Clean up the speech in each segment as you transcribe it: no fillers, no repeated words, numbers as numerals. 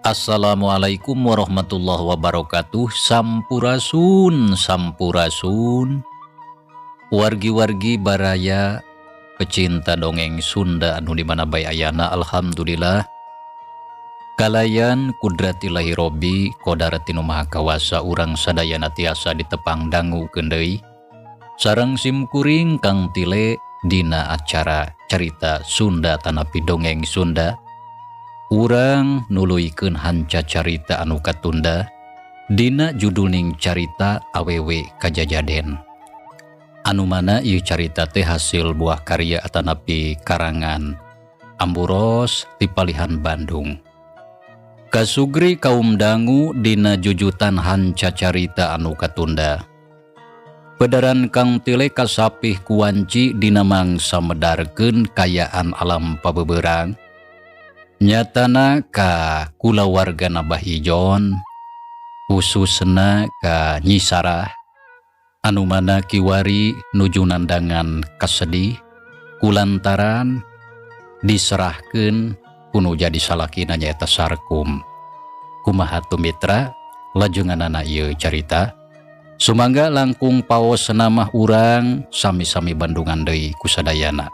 Assalamualaikum warahmatullahi wabarakatuh. Sampurasun, sampurasun. Wargi-wargi baraya pecinta dongeng Sunda anu dimana bae ayana, alhamdulillah. Kalayan kudratillahi robbi qadarati nu maha kawasa urang sadayana tiasa ditepang dangu deui sareng simkuring Kang Tile dina acara carita Sunda tanapi dongeng Sunda. Urang nuluykeun hanca carita anu katunda dina judulning carita awewe kajajaden. Anu mana ieu carita teh hasil buah karya atanapi karangan Amburos ti Palihan Bandung. Kasugri kaum dangu dina jujutan hanca carita anu katunda. Pedaran Kang Tile kasapih kuwanci dina mangsa medarkeun kayaan alam pabeberang. Nyatana ka kulawargana Bah Ijon, khususna ka Nyi Sarah, anu mana kiwari nuju nandangan kasedih kulantaran diserahkeun kunu jadi salakina nyaeta Sarkum. Kumaha tumitra lajenganana ieu carita. Sumangga langkung paosna mah urang sami-sami bandungan deui kusadayana.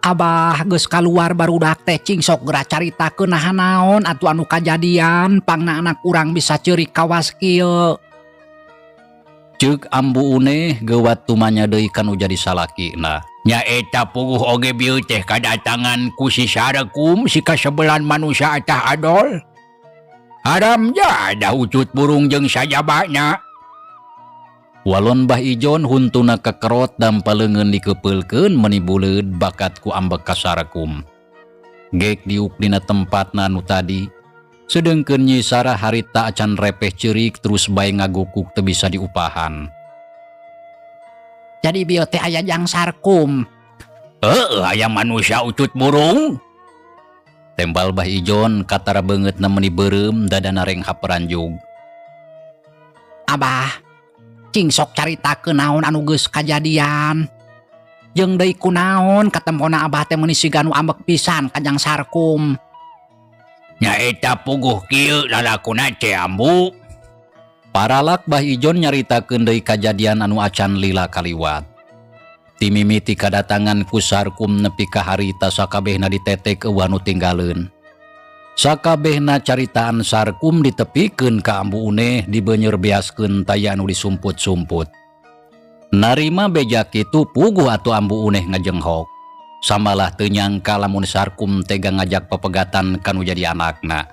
Abah geus kaluar barudak teh cing sok geura caritakeun naha naon atuh anu kajadian pangna anak urang bisa ceurik kawas kieu. Ceuk ambu uneh geuwat tumanya deui kanu jadi salakina. Nya eta puguh oge bieu teh kadatangan ku si Sarkum si kasebelan manusia atah adol. Haram ja ada ucut burung jeung sajabana. Walon Bah Ijon huntuna kekerot dan paleungeun dikepeulkeun meuni buleud bakat ku ambek ka Sarkum. Gek diuk dina tempatna anu tadi. Sedengkeun Nyi Sarah harita acan repeh ceurik terus bae ngagukuk teu bisa diupahan. Jadi bieu teh aya jang Sarkum. Aya manusia ucut burung. Tembal Bah Ijon katara beungeutna meuni beureum dadana reng haperanjug. Abah cing sok caritakeun naon anu geus kajadian. Jeung deui kunaon katempona abah teh meuni siga nu ambek pisan ka jang Sarkum. Nya eta puguh kieu lalakuna teh ambu. Paralak Bah Ijon nyaritakeun deui kajadian anu acan lila kaliwat. Ti mimiti kadatangan ku Sarkum nepi ka harita sakabehna ditetek eueuh anu tinggaleun. Sakabehna caritaan Sarkum ditepikeun ka ambu uneh dibeunyer beaskeun taya anu disumput-sumput. Narima beja kitu puguh atuh ambu uneh ngajenghok. Samalah teu nyangka lamun Sarkum tega ngajak pepegatan kanu jadi anakna.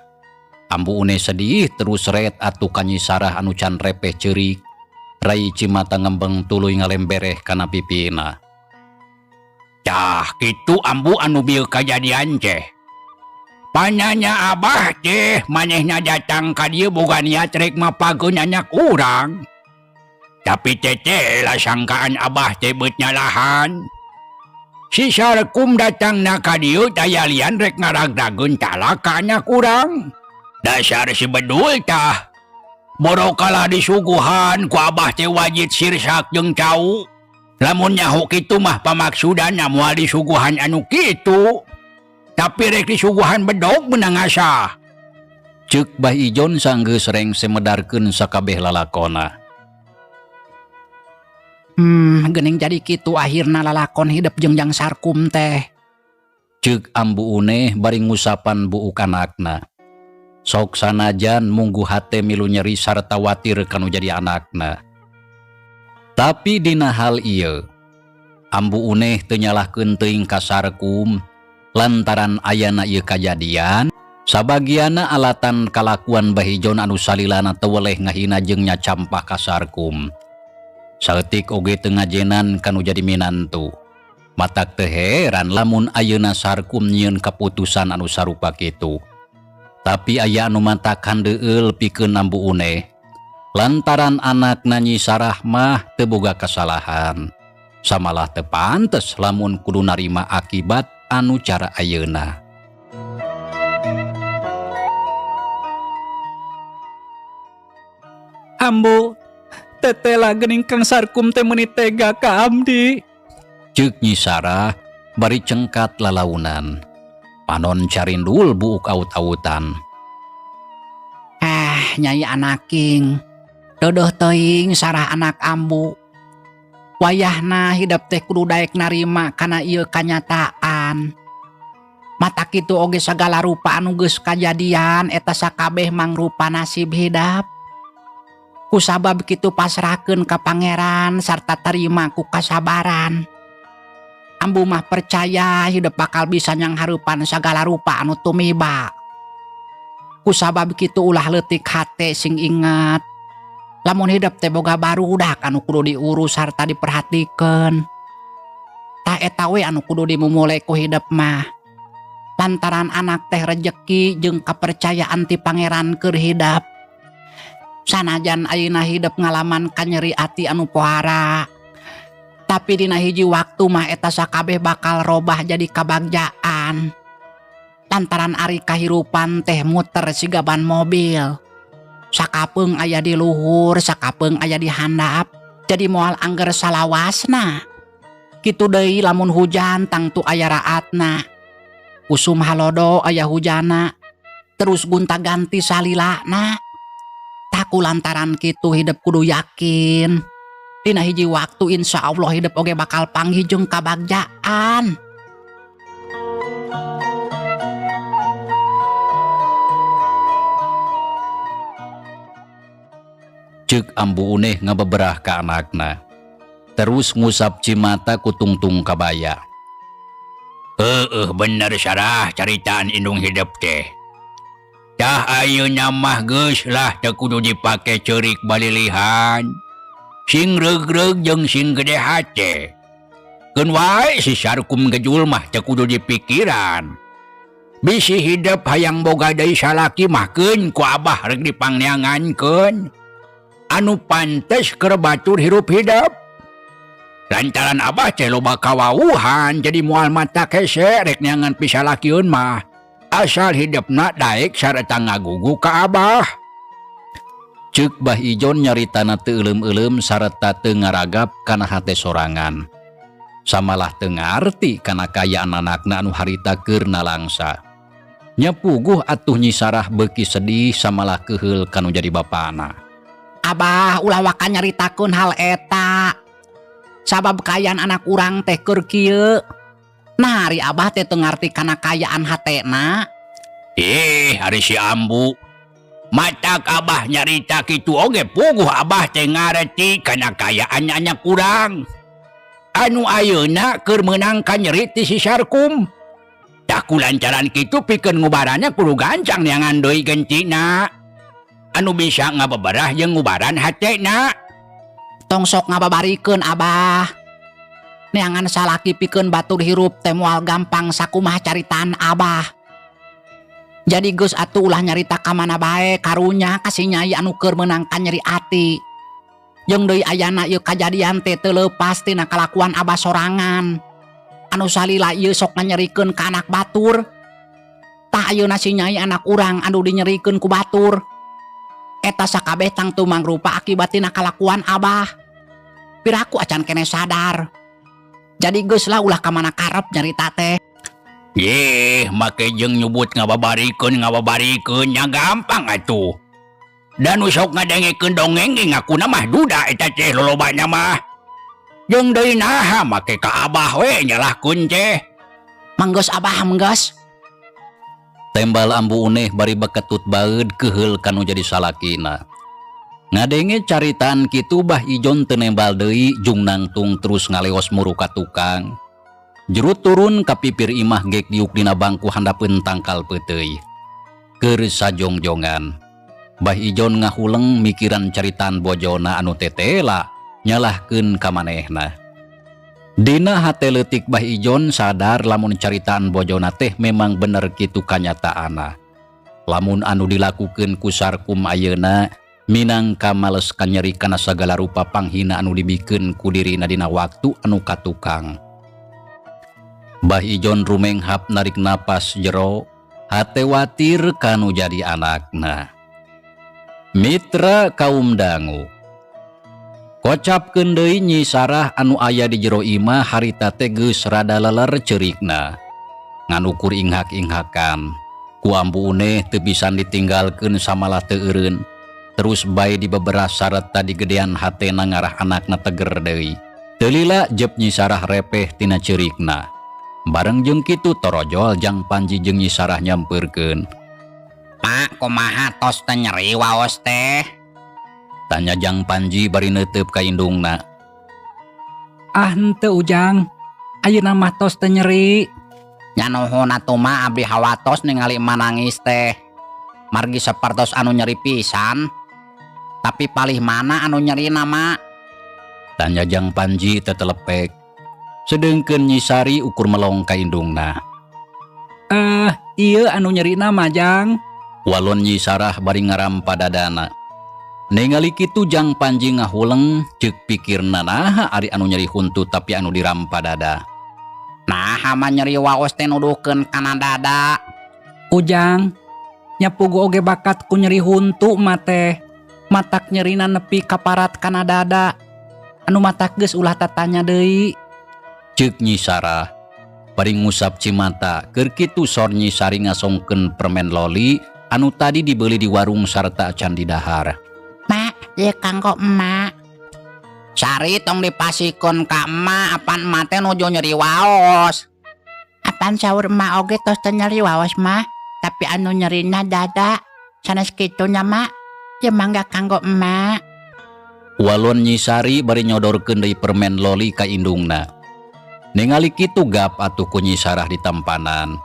Ambu uneh sedih terus ret atuh ka Nyi Sarah anu can repeh ceurik. Rai cimata ngembeng tuluy ngalembereh kana pipina. Tah kitu ambu anu bieu kajadian teh. Pananya abah teh manehna datang ka dieu boga niat rek mapageun anak urang. Tapi teteh lah sangkaan abah teh beut nyalahan. Si Sarkum datangna ka dieu daya lian rek ngaragdageun talak ka anak urang. Dasar si bedul tah. Borokala disuguhan ku abah teh wajib sirsak jeung cau. Lamun nyaho kitu mah pamaksudanna moal disuguhan anu kitu. Tapi rek disuguhan bedog menang asa. Ceuk Bah Ijon sanggeus rengse medarkeun sakabeh lalakonna. Geuning jadi kitu akhirna lalakon hidup jeung jang Sarkum teh. Ceuk ambu uneh bari ngusapan buuk anakna. Sok sanajan munggu hate milu nyeri sarta watir kanu jadi anakna. Tapi dina hal ieu ambu uneh teu nyalahkeun teuing ka Sarkum. Lantaran ayana ieu kajadian, sabagiana alatan kalakuan Bah Ijon anu salilana teu weleh ngahina jeung nyacampah ka Sarkum. Saeutik oge teu ngajenan kanu jadi minantu. Matak teu heran lamun ayeuna Sarkum nyieun kaputusan anu sarupa kitu. Tapi aya anu matak handeueul pikeun ambu uneh. Lantaran anak Nyi Sarah mah teu boga kasalahan. Samalah teu pantes lamun kudu narima akibat anu cara ayeuna. Ambu, tetela geuning Kang Sarkum teh meuni tega ka abdi. Ceuk Nyi Sarah bari cengkat lalaunan. Panon carindul buuk aut-autan. Nyai anaking, dodoh teuing Sarah anak ambu. Wayahna hidup teh kudu daek narima kana ieu kanyataan. Mata kitu oge sagala rupa anu geus kajadian eta sakabeh mangrupa nasib hidup. Kusabab kitu pasrahkeun ka pangeran sarta terima ku kasabaran. Ambu mah percaya hidup bakal bisa nyangharupan sagala rupa anu tumiba. Kusabab kitu ulah leutik hate sing ingat. Lamun hidup teh boga barudak anu kudu diurus sarta diperhatikeun. Ta eta we anu kudu dimumule ku hidup mah. Lantaran anak teh rejeki jeung kapercayaan ti pangeran keur hidup. Sanajan ayeuna hidup ngalaman kanyeri ati anu pohara. Tapi dina hiji waktu mah eta sakabeh bakal robah jadi kabagjaan. Lantaran ari kahirupan teh muter siga ban mobil. Sakapeung aya di luhur, sakapeung aya di handap. Jadi moal angger salawasna. Kitu deui lamun hujan tangtu aya raatna. Usum halodo aya hujana. Terus gonta-ganti salilana. Taku lantaran kitu hidup kudu yakin. Dina hiji waktu insya Allah hidup oge bakal panggih jeung kabagjaan. Ceuk ambu uneh ngabeberah ka anakna. Terus ngusap cimata ku tungtung kabaya. Bener Sarah caritaan indung hidup teh. Tah ayeuna mah geus lah teu kudu dipake ceurik balilihan. Sing reug-reug jeung sing gede hate. Keun wae si Sarkum gejul mah teu kudu dipikiran. Bisi hidup hayang boga deui salaki mah keun ku abah rek dipangneangankeun. Anu pantes keur batur hirup hidup. Lantaran abah teh loba kawauhan jadi moal mata kese rek neangan pisalakieun mah. Asal hidupna daek sareta ngagugu ka abah. Ceuk Bah Ijon nyaritana teu euleum-euleum sareta teu ngaragap kana hate sorangan. Samalah teu ngarti kana kayaan anakna anu harita keur nalangsa. Nya puguh atuh Nyi Sarah beuki sedih samalah keheul kanu jadi bapana. Abah ulah wakan nyaritakeun hal eta. Sabab kayaan anak urang teh keur kieu. Nah, ari abah teh teu ngarti kana kayaan hatena. Ari si ambu. Matak abah nyarita kitu oge puguh abah teh ngarti kana kayaan anak urang. Anu ayeuna keur meunang ka nyeri ti si Sarkum. Tah kulancaran kitu pikeun ngubaranna kudu gancang neangan deui gentina. Anu bisa ngababarah jeung ngubaran hatena. Tong sok ngababarikeun abah. Neangan salaki pikeun batur hirup teh moal gampang sakumaha caritaan abah. Jadi geus atuh ulah nyarita ka mana bae karunya ka si nyai anu keur meunang ka nyeri ati. Jeung deui ayana ieu kajadian teh teu leupas tina kalakuan abah sorangan. Anu salila ieu sok nganyerikeun ka anak batur. Tah ayeuna si nyai anak urang anu dinyerikeun ku batur. Eta sakabeh tangtu mangrupa akibat tina kalakuan abah. Piraku acan kene sadar. Jadi geus lah ulah ka mana karep nyarita teh. Make jeung nyebut ngababarikeun nya gampang atuh. Dan usok ngadengekeun dongeng ngakuna mah duda eta teh lolobana mah. Jeung deui naha make ka abah we nyalahkeun teh. Manggeus abah manggeus. Tembal ambu uneh bari beketut baeud keheul kanu jadi salakina. Ngadenge caritaan kitu Bah Ijon teu nembal deui jung nangtung terus ngaleos muru ka tukang. Jerut turun ka pipir imah gek diuk dina bangku handapeun tangkal peuteuy. Keur sajongjongan. Bah Ijon ngahuleng mikiran caritaan bojona anu tetela nyalahkeun ka manehna. Dina hate leutik Bah Ijon sadar lamun caritaan bojona teh memang bener kitu kanyataanna. Lamun anu dilakukeun ku Sarkum ayeuna minangka males kanyeri kana sagala rupa panghina anu dibikeun ku dirina dina waktu anu katukang. Bah Ijon rumenghap narik napas jero, hate watir kanu jadi anakna. Mitra kaum dangu, kocapkeun deui Nyi Sarah anu aya di jero imah harita teh geus rada leler ceurikna. Ngan ukur inghak-inghakan, ku ambu uneh teu bisan ditinggalkeun samalah teu eureun. Terus bae di beberapa syarat tadi gedean hatena ngarah anakna teger deui. Teu lila jep Nyi Sarah repeh tina ceurikna. Bareng jeung kitu torojol Jang Panji jeung Nyi Sarah nyampeurkeun. Pak, kumaha tos teh nyeri waos teh? Tanya Jang Panji bari neuteup ka indungna. Ah henteu Ujang, ayeuna mah tos teh nyeri. Nya nuhun atuh mah abdi hawatos ningali emak nangis teh. Margi sapertos anu nyeri pisan. Tapi palih mana anu nyeri nama? Tanya Jang Panji tetelepek. Sedengkeun Nyi Sari ukur melong ka indungna. Ieu anu nyeri nama Jang. Walon Nyi Sarah bari ngarampa dadana. Ningali kitu Jang Panji ngahuleng, ceuk pikirna naha ari anu nyeri huntu tapi anu dirampa dada. Naha mah nyeri waos teh nuduhkeun kana dada. Ujang, nya pugu oge bakat ku nyeri huntu mah teh. Matak nyerina nepi ka parat kana dada. Anu matak geus ulah tatanya deui. Ceuk Nyi Sarah bari ngusap cimata keur kitu sor Nyi Sari ngasongkeun permen loli anu tadi dibeli di warung sarta acan di dahar. Mak, ieu kanggo emak. Sari tong dipasikeun ka emak apan emak teh nuju nyeri waos. Apan saur emak oge tos teh nyeri waos mah, tapi anu nyerina dada. Sanes kitu nya mak, ieu mangga kanggo emak. Walon Nyi Sari bari nyodorkeun deui permen loli ka indungna. Ningali kitu gap atuh ku Nyi Sarah di tampanan.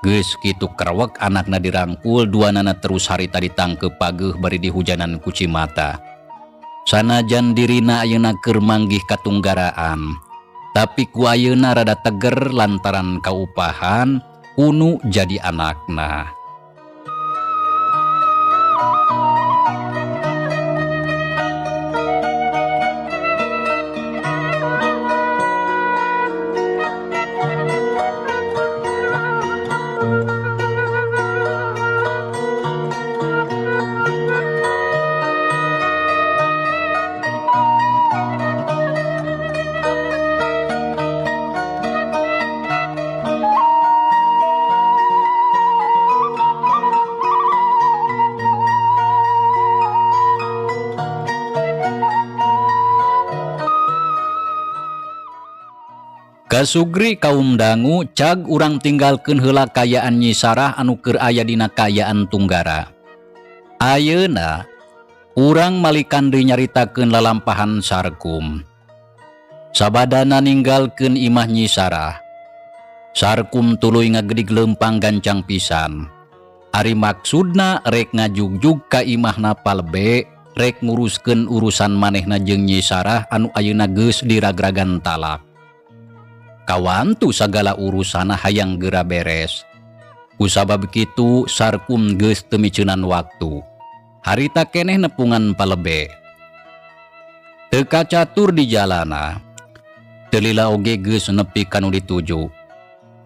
Geus kitu kerwek anakna dirangkul duanana terus harita ditangkep pageuh bari dihujanan ku cimata. Sanajan dirina ayeuna keur manggih katunggaraan, tapi ku ayeuna rada teger lantaran kaupahan unu jadi anakna. Kasugri kaum dangu cag urang tinggalkeun heula kayaan Nyi Sarah anu keur aya dina kayaan Tunggara. Ayeuna urang malikan deui nyaritakeun lalampahan Sarkum. Sabadana ninggalkeun imah Nyi Sarah, Sarkum tuluy ngagedig leumpang gancang pisan. Ari maksudna rek ngajugjug ka imahna Palebe, rek nguruskeun urusan manehna jeung Nyi Sarah anu ayeuna geus diragragan talak. Kawantu sagala urusana hayang geura beres. Kusabab kitu Sarkum geus teu miceunan waktu. Harita keneh nepungan Palebe. Teu kacatur di jalana. Teu lila oge geus nepi kanu dituju.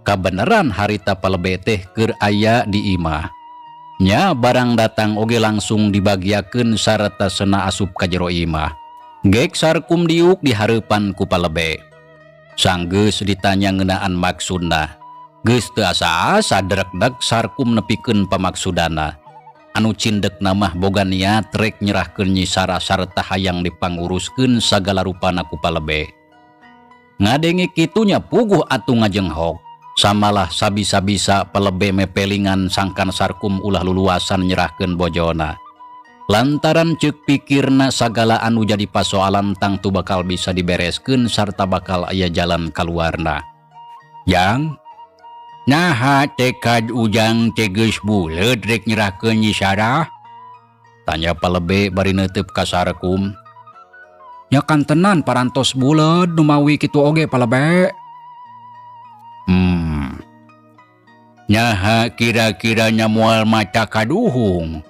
Kabeneran harita Palebe teh keur aya di imah. Nya barang datang oge langsung dibagiakeun sarta sena asup ka jero imah. Gek Sarkum diuk di hareupan ku Palebe. Sang geus ditanya ngeunaan maksudna. Geus teu asa-asa derek-dek Sarkum nepikeun pamaksudana. Anu cindekna mah boga niat rek nyerahkeun Nyi Sarah sarta hayang dipanguruskeun sagala rupana ku Palebe. Ngadenge kitunya puguh atuh ngajenghok. Samalah sabisa-bisa Palebe mepelingan sangkan Sarkum ulah luluasan nyerahkeun bojona. Lantaran ceuk pikirna sagala anu jadi pasoalan tangtu bakal bisa dibereskeun sarta bakal aya jalan kaluarna. Jang, naha tekad Ujang teh geus buleud rek nyerahkeun Nyi Sarah? Tanya Palebe bari neuteup ka Sarkum. Ya kan tenan parantos buleud nu mawi kitu oge Palebe. Nyaha kira-kiranya moal maca kaduhung?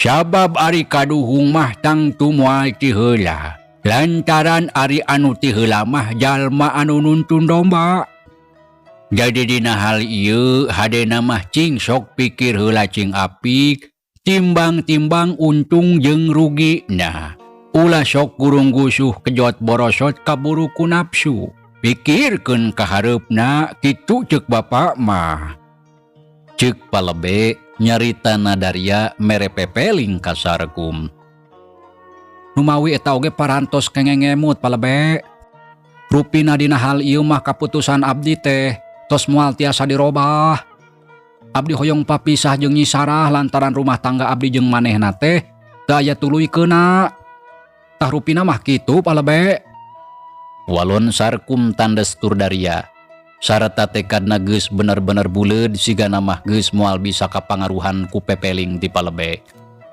Sabab ari kaduhung mah tangtu moal ti heula. Lantaran ari anu ti heula mah jalma anu nuntun domba. Jadi dina hal ieu hadena mah cing sok pikir heula cing apik, timbang-timbang untung jeung rugi. Nah, ulah sok gurung gusuh kejot borosot kaburu ku nafsu. Pikirkeun ka hareupna kitu ceuk bapa mah. Ceuk palebe nyarita Nadaria mere pepeling ka Sarkum. Numawi eta oge parantos kengengemut palebe. Rupina dina hal ieu mah kaputusan abdi teh tos moal tiasa dirobah. Abdi hoyong papisah jeung Nyi Sarah lantaran rumah tangga abdi jeung manehna teh teu aya tuluykeuna. Tah rupina mah kitu palebe. Walon Sarkum tandes Turdaria. Sarata tekadna geus bener-bener buleud sigana mah geus moal bisa kapangaruhan ku pepeling ti palebe.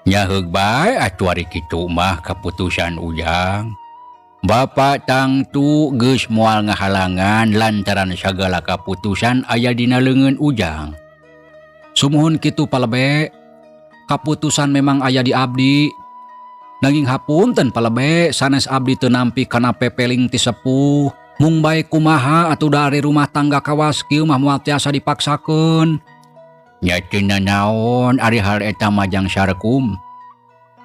Nyaheug bae atuh ari kitu mah kaputusan Ujang. Bapak tangtu geus moal ngahalangan lantaran sagala kaputusan aya dina leungeun Ujang. Sumuhun kitu palebe. Kaputusan memang aya di abdi. Nanging hapunten palebe sanes abdi teu nampi kana pepeling ti sepuh. Mung bae kumaha atuh dari rumah tangga kawas kieu mah moal tiasa dipaksakeun. Nya teu naon ari hal eta majang Sarkum.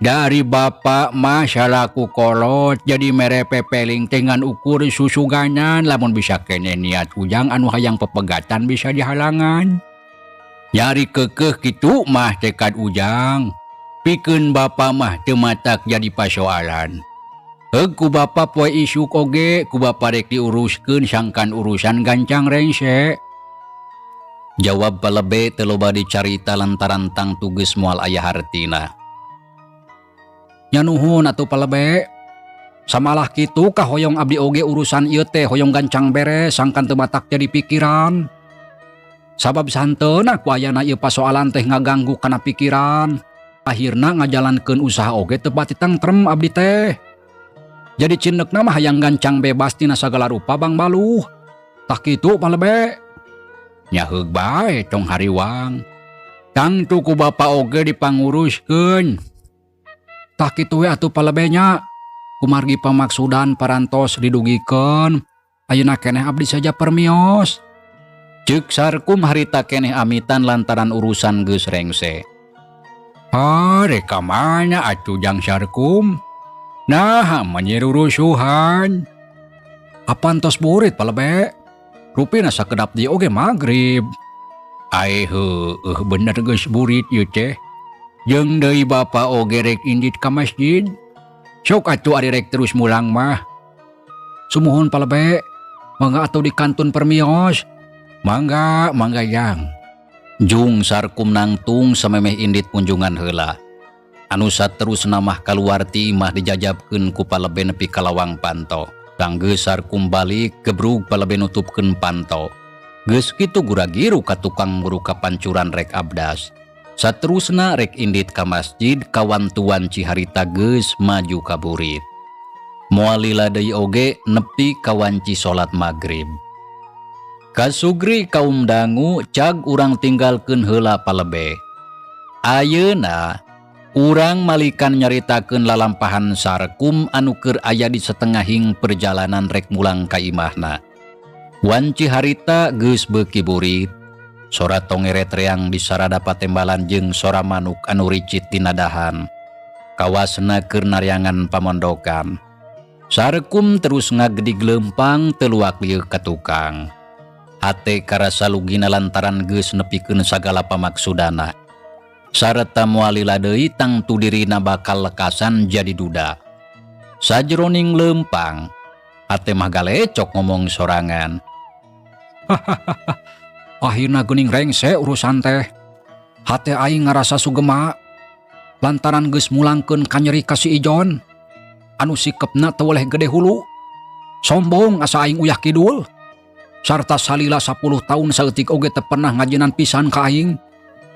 Dari bapak mah salaku kolot jadi mere pepeling dengan ukur susuganan lamun bisa kene niat Ujang anu hayang pepegatan bisa dihalangan. Nyari kekeh kitu mah tekad Ujang. Pikeun bapak mah teu matak jadi pasoalan. Heug ku bapa poe isuk oge ku bapa rek diuruskeun sangkan urusan gancang rengse. Jawab palebe teu loba dicarita lantaran tangtu geus moal aya hartina. Nya nuhun atuh palebe. Samalah kitu ka hoyong abdi oge urusan ieu teh hoyong gancang beres sangkan teu batak jadi pikiran. Sabab santeuna ku ayana ieu pasoalan teh ngaganggu kana pikiran. Akhirna ngajalankeun usaha oge teu pati tentrem abdi teh. Jadi cindeukna mah hayang gancang bebas tina sagala rupa Bang Baluh. Tah kitu palebe. Nyaheug bae tong hariwang. Tangtu ku bapa oge dipanguruskeun. Tah kitu we atuh palebe nya. Kumargi pamaksudan parantos didugikeun. Ayeuna keneh abdi saja permios. Ceuk Sarkum harita keneh amitan lantaran urusan geus rengse. Reka mana atuh Jang Sarkum? Nah, menyerurusuhan. Apantos burit palebe. Rupina sakedap di oge magrib. Ai bener geus burit ieu teh. Jeung deui bapa oge rek indit ka masjid. Sok atuh ari rek terus mulang mah. Sumuhun palebe. Mangga atuh di kantun permios. Mangga Jang. Jung Sarkum nangtung samemeh indit kunjungan heula. Anu saterusna mah kaluar ti imah dijajabkeun ku palebe nepi ka lawang panto. Kanggeus Sarkum balik gebrug palebe nutupkeun panto. Geus kitu guragiru ka tukang buru kapancuran rek abdas. Saterusna rek indit ka masjid kawantuan ciharita geus maju ka burit. Moal lila deui oge nepi ka wanci salat magrib. Kasugri kaum dangu cag urang tinggalkeun heula palebe. Ayeuna urang malikan nyaritakeun lalampahan Sarkum anu keur aya di setengahing perjalanan rek mulang ka imahna. Wanci harita geus beuki burit. Sora tongeret reang di sarada patembalan jeung sora manuk anu ricit tina dahan. Kawasna keur naryangan pamondokan. Sarkum terus ngagedig leumpang teu luak lieu ka tukang. Hate karasa lugina lantaran geus nepikeun sagala pamaksudana. Sareta moal lila deui tangtu dirina bakal lekasan jadi duda. Sajroning leumpang, hate mah galecok ngomong sorangan. Akhirna geuning rengse urusan teh. Hate aing ngarasa sugema. Lantaran geus mulangkeun ka nyeri ka si Ijon. Anu sikepna teu weleh gede hulu. Sombong asa aing uyah kidul. Sarta salila 10 tahun saeutik oge teu pernah ngajenan pisan ka aing.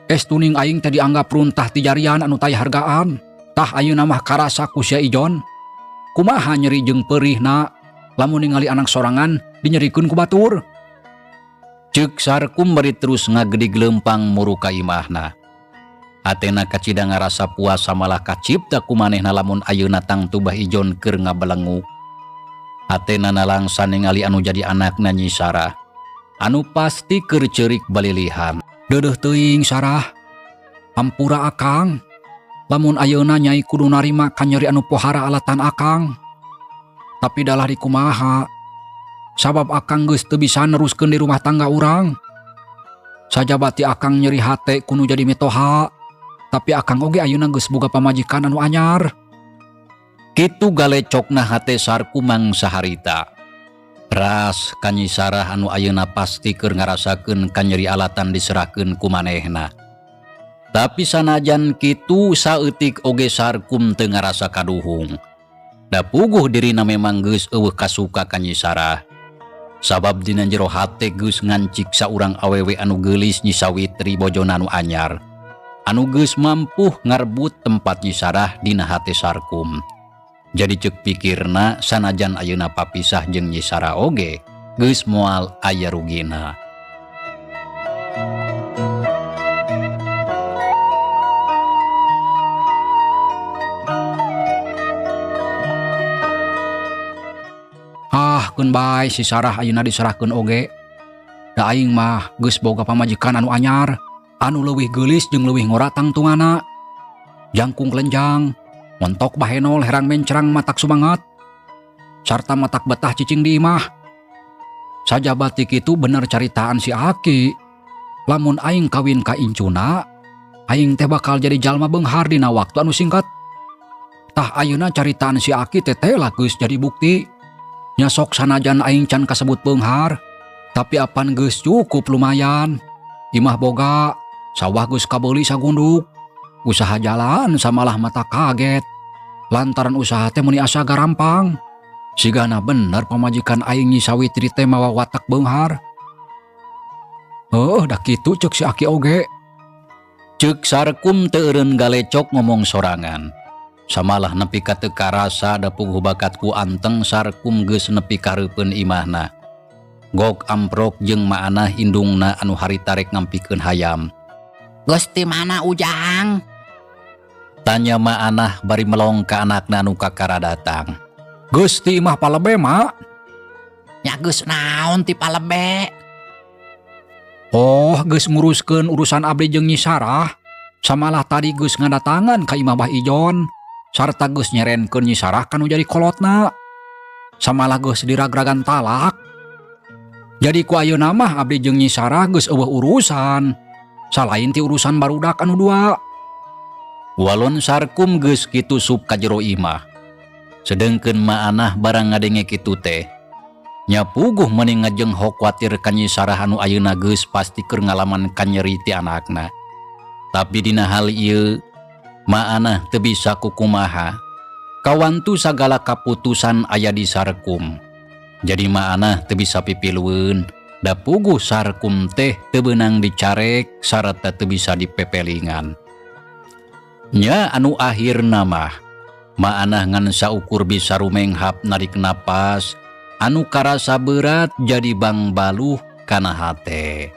Estuning aing teh dianggap runtah ti jarian anu taya hargaan. Tah ayeuna mah karasa ku sia Ijon. Kumaha nyeri jeung peurihna lamun ningali anak sorangan dinyerikeun ku batur. Ceuk Sarkum bari terus ngagedig leumpang muru ka imahna. Hatena kacida ngarasa puasa malah kacipta ku manehna lamun ayeuna tang tubah ijon keur ngabelengu. Hatena nalangsan ningali anu jadi anakna Nyi Sarah. Anu pasti keur ceurik balilihan. Dedeh teuing Sarah. Hampura akang. Lamun ayeuna Nyai kudu narima kanyeri anu pohara alatan akang. Tapi dalah di kumaha. Sabab akang geus teu bisa neruskeun di rumah tangga urang. Sajabati akang nyeri hate kudu jadi metoha. Tapi akang oge ayeuna geus boga pamajikan anu anyar. Kitu galecokna hate Sarkum mangsa harita. Ras ka Nyi Sarah anu ayeuna pasti keur ngarasakeun kanyeri alatan diserahkeun ku manehna. Tapi sanajan kitu saeutik oge Sarkum teu ngarasa kaduhung. Da puguh dirina memang geus eueuh kasuka ka Nyi Sarah. Sabab dina jero hate geus ngancik saurang awewe anu geulis Nyi Sawitri bojona anu anyar. Anu geus mampuh ngarbut tempat Nyi Sarah dina hate Sarkum. Jadi ceuk pikirna sanajan ayeuna papisah jeung Nyi Sarah oge geus moal aya rugina. Keun bae si Sarah ayeuna diserahkeun oge. Da aing mah geus boga pamajikan anu anyar, anu leuwih geulis jeung leuwih ngora tangtungana. Jangkung lenjang, montok bahenol herang mencrang matak sumangat, sarta matak betah cicing di imah. Sajabati kitu bener caritaan si Aki. Lamun aing kawin ka incuna, aing teh bakal jadi jalma beunghar dina waktu anu singkat. Tah ayeuna caritaan si Aki teh lah geus jadi bukti. Nya sok sanajan aing can kasebut beunghar, tapi apan geus cukup lumayan. Imah boga, sawah geus kabeuli sagunduk. Usaha jalan samalah mata kaget. Lantaran usaha teh muni asa garampang. Sigana bener pamajikan aing Nyi Sawitri teh mawa watak beunghar. Da kitu ceuk si Aki oge. Ceuk Sarkum teu eureun galecok ngomong sorangan. Samalah nepi ka teu karasa da puguh bakatku anteng Sarkum geus nepi kareupeun imahna. Gok amprok jeung maanah indungna anu harita rek ngampikeun hayam. Geus ti mana Ujang? Tanya maanah bari melong ka anakna anu kakara datang. Geus ti imah palebe mak. Nya geus naon ti palebe? Oh, geus nguruskeun urusan abdi jeung Nyi Sarah. Samalah tadi geus ngadatangan ka imah Bah Ijon. Sarta geus nyerenkeun Nyi Sarah kanu jadi kolotna. Samalah geus diragragan talak. Jadi ku ayeuna mah abdi jeung Nyi Sarah geus eueuh urusan. Salain ti urusan barudak anu dua. Walon Sarkum geus kitu sup ka jero imah. Sedengkeun maanah barang ngadenge kitu teh. Nya puguh meuning ngajenghok kuatir ka Nyi Sarah anu ayeuna geus pasti keur ngalaman kanyeri ti anakna. Tapi dina hal ieu maanah teu bisa kukumaha. Kawantu sagala kaputusan aya di Sarkum. Jadi maanah teu bisa pipilueun. Da puguh Sarkum teh teu beunang dicarek sarata teu bisa dipepelingan. Nya anu akhirna mah maanah ngan saukur bisa rumenghap narik napas, anu karasa berat jadi bang baluh kana hate.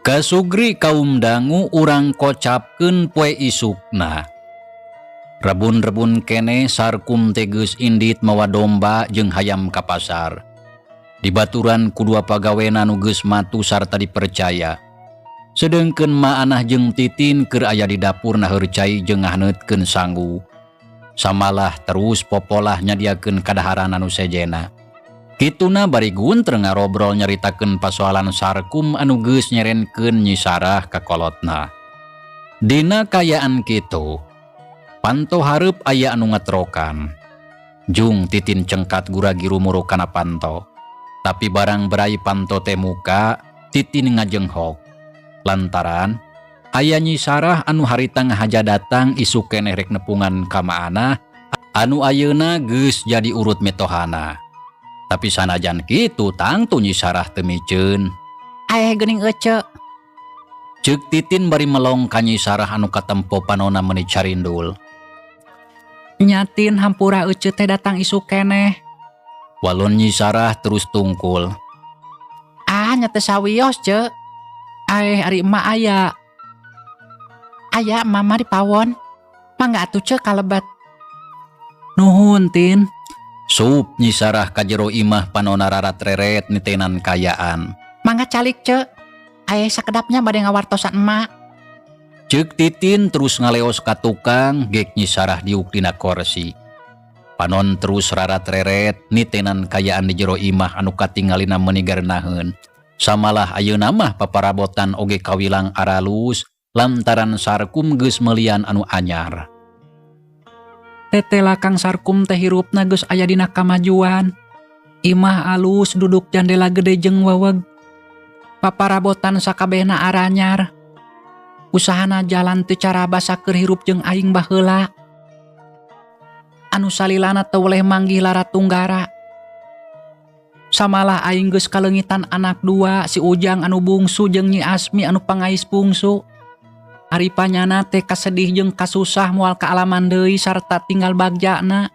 Kasugri kaum dangu urang kocapkeun poe isukna. Rebun-rebun kene Sarkum teh geus indit mawa domba jeung hayam ka pasar. Dibaturan kudua pagawena nu geus matu sarta dipercaya. Sedengkeun maanah jeung Titin keur aya di dapur naheurcai jeung ngahaneutkeun sanggu. Samalah terus popolah nyadiakeun kadaharan anu sejena. Kituna bari Gunter ngarobrol nyaritakeun pasoalan Sarkum anu geus nyerenkeun Nyi Sarah ka kolotna. Dina kayaan kitu, panto hareup aya anu ngatrokan. Jung Titin cengkat gura-giru muru kana panto. Tapi barang berai panto teh muka, Titin ngajenghok. Lantaran aya Nyi Sarah anu harita ngahaja datang isu keneh rek nepungan ka maana anu ayeuna geus jadi urut metohana. Tapi sanajan kitu tangtu Nyi Sarah teu miceun. Aeh geuning ece. Ceuk Titin bari melong ka Nyi Sarah anu katempo panonna meuni carindul. Nyatin hampura ece teh datang isu keneh. Walon Nyi Sarah terus tungkul. Ah nya teh sawios ce. Aeh ari emak aya. Aya mama di pawon. Mangga atuh ce kalebat. Nuhun Tin. Sup Nyi Sarah ka jero imah panonna rarat reret nitenan kayaan. Mangga calik ce. Aeh sakedapnya bade ngawartosan emak. Ceuk Titin terus ngaleos ka tukang gek Nyi Sarah diuk dina kursi. Panon terus rarat reret nitenan kayaan di jero imah anu katinggalina meuni garnaheun. Samalah ayeuna mah paparabotan oge kawilang aralus lantaran Sarkum geus melian anu anyar. Tetela Kang Sarkum teh hirupna geus aya dina kamajuan. Imah alus duduk jandela gede jeung weweg. Paparabotan sakabehna aranyar. Usahana jalan teu cara basa keur hirup jeung aing baheula. Anu salilana teu weleh manggih larat tunggara. Samalah aing geus kalengitan anak dua si Ujang anu bungsu jeung Nyi Asmi anu pangais bungsu. Ari panyana teh kasedih jeung kasusah moal kaalaman deui sarta tinggal bagjana.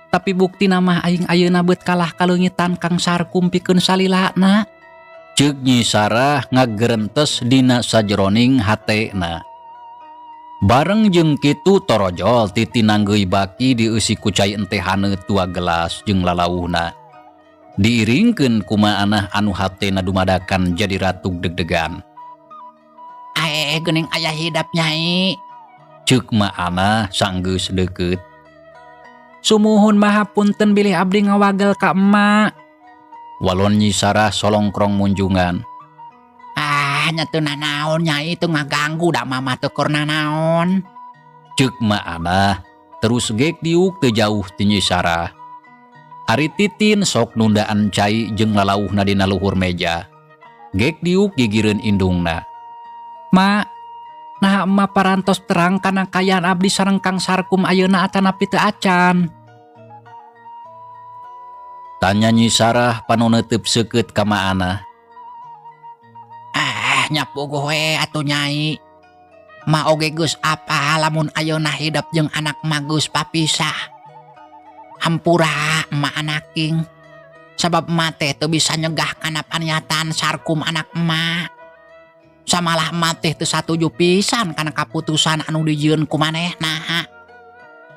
Tapi buktina mah aing ayeuna beut kalah kalengitan Kang Sarkum pikeun salilana. Ceuk Nyi Sarah ngagerentes dina sajeroning hatena. Bareng jeung kitu torojol Titin nanggeui baki dieusi ku cai ente haneut 2 gelas jeung lalauhna. Diiringkeun ku maanah anu hatena dumadakan jadi ratug deg-degan. Aeh geuning aya hidap Nyai. Ceuk maanah sanggeus deukeut. Sumuhun mahapunten bilih abdi ngawagel ka emak. Walon Nyi Sarah solongkrong munjungan. Ah nya teu nanaon Nyai teu ngaganggu da mama teu keur nanaon. Ceuk maanah terus gek diuk teu jauh ti Nyi Sarah. Ari Titin sok nundaan cai jeung lalauhna dina luhur meja. Gek diuk gigireun indungna. Mak, nah emak parantos terang kana kayaan abdi sareng Kang Sarkum ayeuna atanapi teu acan. Tanya Nyi Sarah panoneuteub seukeut ka maanah. Ah nya puguh we atuh Nyai. Ma oge geus apa lamun ayeuna hidup jeung anak ma geus papisah. Hampura emak anaking. Sabab emak teh teu bisa nyegah kana paniatan Sarkum anak emak. Samalah emak teh teu satuju pisan kana kaputusan anu dijieun ku manehna.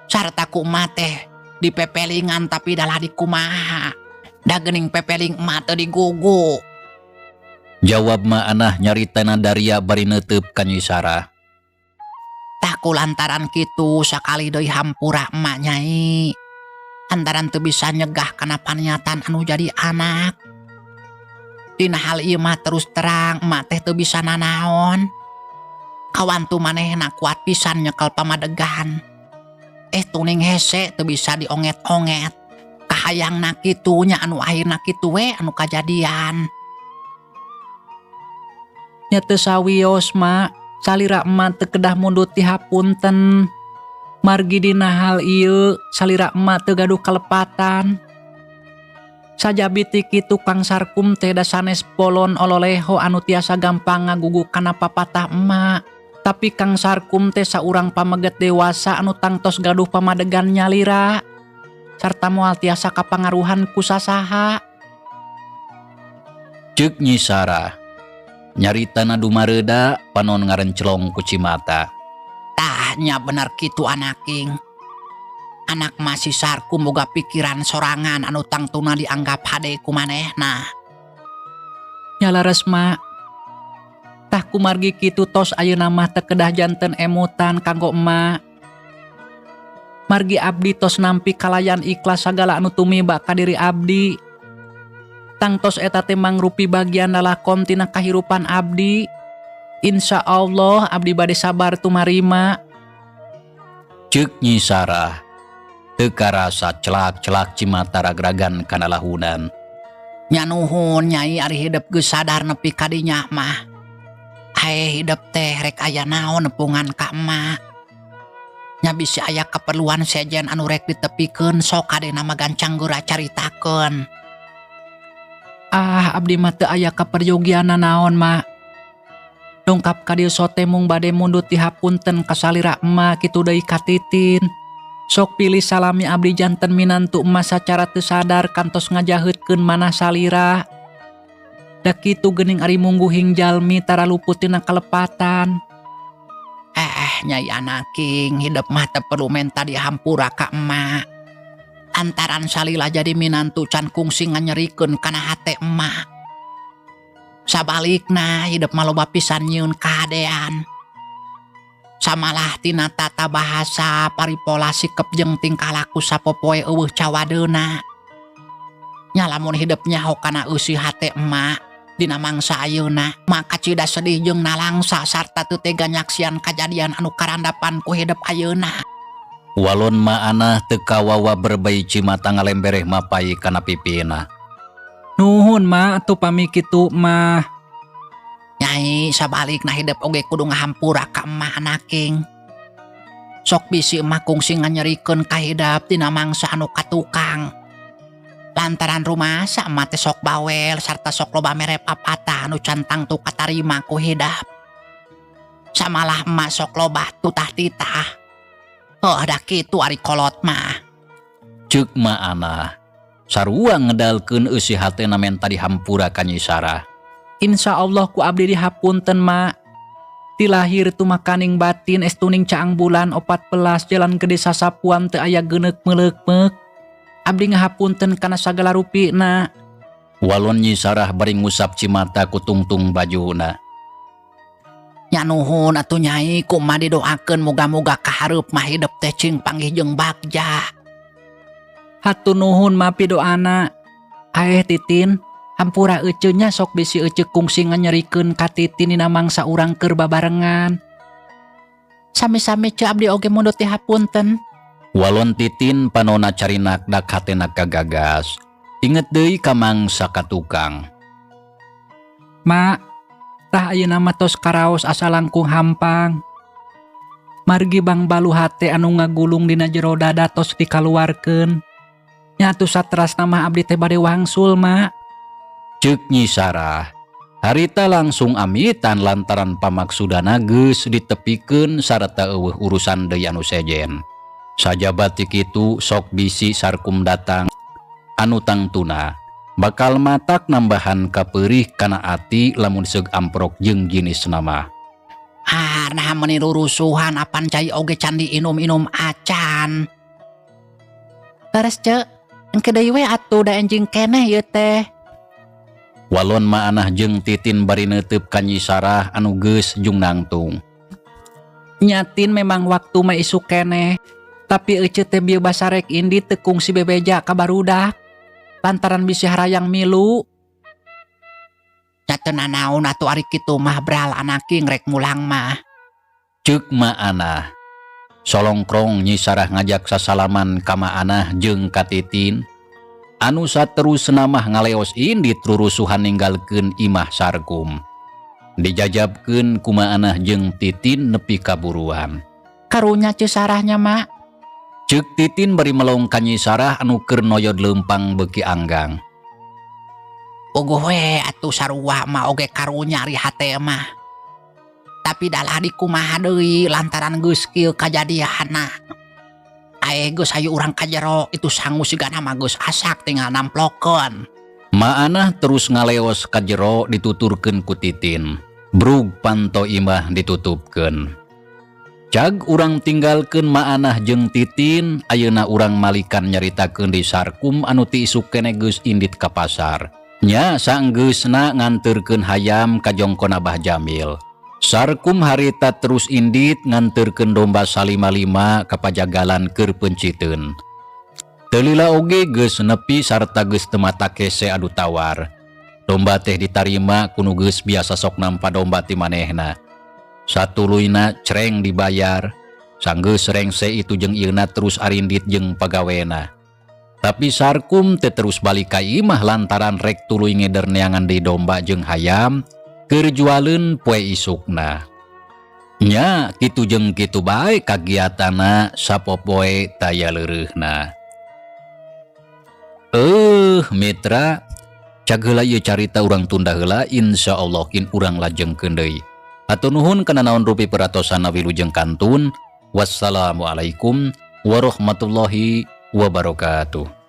Sarta ku emak teh dipepelingan tapi dalah dikumaha. Da geuning pepeling emak teu digugu. Jawab maanah nyaritana Daria bari neuteub ka Nyi Sarah. Tah kulantaran kitu sakali deui hampura emak Nyai. Antaran teu bisa nyegah kana paniatan anu jadi anak. Dina hal ieu mah terus terang emak teh teu bisa nanaon. Kawantu manehna kuat pisan nyekel pamadegan. Tuning hese teu bisa dionget-onget. Kahayangna kitu nya anu akhirna kitu we anu kajadian. Nya teu sawios mak, salira emak teu kedah mundut ti hapunten. Margi dina hal ieu salira emak teu gaduh kalepatan. Sajabi ti kitu Kang Sarkum teh da sanes polon ololeho anu tiasa gampang ngagugu kana papatah emak. Tapi Kang Sarkum teh saurang pameget dewasa anu tangtos gaduh pamadegan nyalira. Sarta moal tiasa kapangaruhan ku sasaha. Ceuk Nyi Sarah. Nyaritana dumareuda panon ngarencelong ku Cimata. Tah nya bener kitu anaking. Anak masih Sarkum boga pikiran sorangan anu tangtuna dianggap hade ku manehna. Nyalares mak. Tah kumargi kitu tos ayeuna mah teu kedah janten emutan kanggo emak. Margi abdi tos nampi kalayan ikhlas sagala anu tumiba ka diri abdi. Tangtos eta teh mangrupi bagian lalakon tina kahirupan abdi. Insya Allah abdi bade sabar tumarima. Ceuk Nyi Sarah. teu rasa celak-celak Cimata ragragan kana lahunan. Nya nuhun Nyai ari hidup geus sadar nepi ka dinya mah. Ae hidup teh rek aya naon nepungan ka emak. Nya bisi aya keperluan sejen anu rek ditepikeun sok kadena magancang geura caritakeun. Abdi mah teu aya kaperyogiana naon mak. Dongkap ka dieu sote mung bade mundut dihapunten ka salira emak kitu deui ka Titin. Sok pilih salami abdi janten minantu emak sacara teu sadar kantos ngajaheutkeun manah salira. Da kitu geuning ari mungguhing jalmi tara luput tina kalepatan. Nyai anaking hidup mah teu perlu menta dihampura ka emak. Antaran salila jadi minantu can kungsi nganyerikeun kana hate emak. Sabalikna hidup mah loba pisan nyieun kahadean. Samalah tina tata bahasa paripola sikep jeung tingkah laku sapopoe eueuh cawadeuna. Nya lamun hidup nyaho kana eusi hate emak dina mangsa ayeuna maka cida sedih jeung nalangsa sarta teu tega nyaksian kajadian anu karandapan ku hidup ayeuna. Walon maanah teu kawawa berbei Cimata ngalembereh mapai kana pipina. Nuhun mak atuh pami kitu mah. Nyai sabalikna hidup oge kudu ngahampura ka emak anaking. Sok bisi emak kungsi nganyerikeun ka hidup dina mangsa anu katukang. Lantaran rumasa emak teh sok bawel sarta sok loba mere papatah anu cantang tu katarima ku hidup. Samalah emak sok loba tutah titah. Da kitu ari kolot mah. Ceuk maanah sarua ngedalkeun eusi hatena menta dihampura ka Nyi Sarah. Insya Allah ku abdi dihapunten mak. Ti lahir tu makaning batin estuning caang bulan 14 jalan gede sasapuan teu aya geuneuk meleuk-meuk. Abdi ngahapunten kana sagala rupina. Walon Nyi Sarah bari ngusap Cimata ku tungtung bajuna. Nya nuhun atuh Nyai kumaha didoakeun moga-moga kahareup mah hidup teh cing panggih jeung bagja. Hatur nuhun mapi doana. Titin, hampura euceuk nya sok bisi euceuk kungsi nganyerikeun ka Titin dina mangsa urang keur babarengan. Sami-sami ce abdi oge mundut dihapunten. Walon Titin panona carinak dak hatena kagagas. Inget deui ka mangsa katukang. Mak, tah ayeuna mah tos karaos asa langkung hampang. Margi bang balu hate anu ngagulung dina jero dada tos dikaluarkeun. Nya atuh saterasna mah abdi teh bade wangsul mak. Ceuk Nyi Sarah. Harita langsung amitan lantaran pamaksudana geus ditepikeun sarta eueuh urusan deui anu sejen. Sajabat ti kitu sok bisi Sarkum datang. Anu tangtuna bakal matak nambahan kapeurih kana ati lamun seug amprok jeung jinisna mah. Nah meniru rusuhan apan cai oge candi inum-inum acan. Teres ce, engke deui we atuh da enjing keneh ieu teh. Walon maanah jeung Titin bari neuteub ka Nyi Sarah anu geus jung nangtung. Nyatin memang waktu mah isuk keneh. Tapi euceut teh bieu basarek indi teu kungsi bebeja ka barudak. Lantaran bisi harayang milu. Nya teu nanaon atuh ari kitu mah bral anaking rek mulang mah. Ceuk maanah. Solongkrong Nyi Sarah ngajak sasalaman ka maanah jeung ka Titin. Anu saterusna mah ngaleos indi rurusuhan ninggalkeun imah Sarkum. Dijajabkeun ku maanah jeung Titin nepi ka buruan. Karunya ce Sarahnya mak. Ceuk Titin bari melong ka Nyi Sarah anu keur noyod leumpang beuki anggang. Uguh we atuh sarua mah oge karunya ari hate mah. Tapi dalah dikumaha deui lantaran geus kieu kajadianna. Geus hayu urang ka jero itu sangu sigana mah geus asak tinggal namplokeun. Maanah terus ngaleos ka jero dituturkeun ku Titin. Brug panto imah ditutupkeun. Cag urang tinggalkeun maanah jeung Titin, ayeuna urang malikan nyaritakeun di Sarkum anu ti isuk keneh geus indit ka pasar. Nya saenggeusna nganterkeun hayam ka jongkon Abah Jamil. Sarkum harita terus indit nganterkeun domba salima-lima ka pajagalan keur penciteun. Teu lila oge geus nepi sarta geus teu mata kese adu tawar. Domba teh ditarima kuno geus biasa sok nampa domba ti manehna. Satuluyna cereng dibayar, Sanggeus rengse itu jeung ieuna terus arindit jeung pagawena. Tapi sarkum teu terus balik ka imah lantaran rek tuluy ngeder neangan deui domba jeung hayam keur jualeun poe isukna. Nya kitu jeung kitu bae kagiatanna sapopoe taya leureurna. Mitra, cag heula ieu carita urang tunda heula, insyaallah kin urang lajengkeun deui. Hatur nuhun kana naon rupi peratosan wilujeng kantun. Wassalamualaikum warahmatullahi wabarakatuh.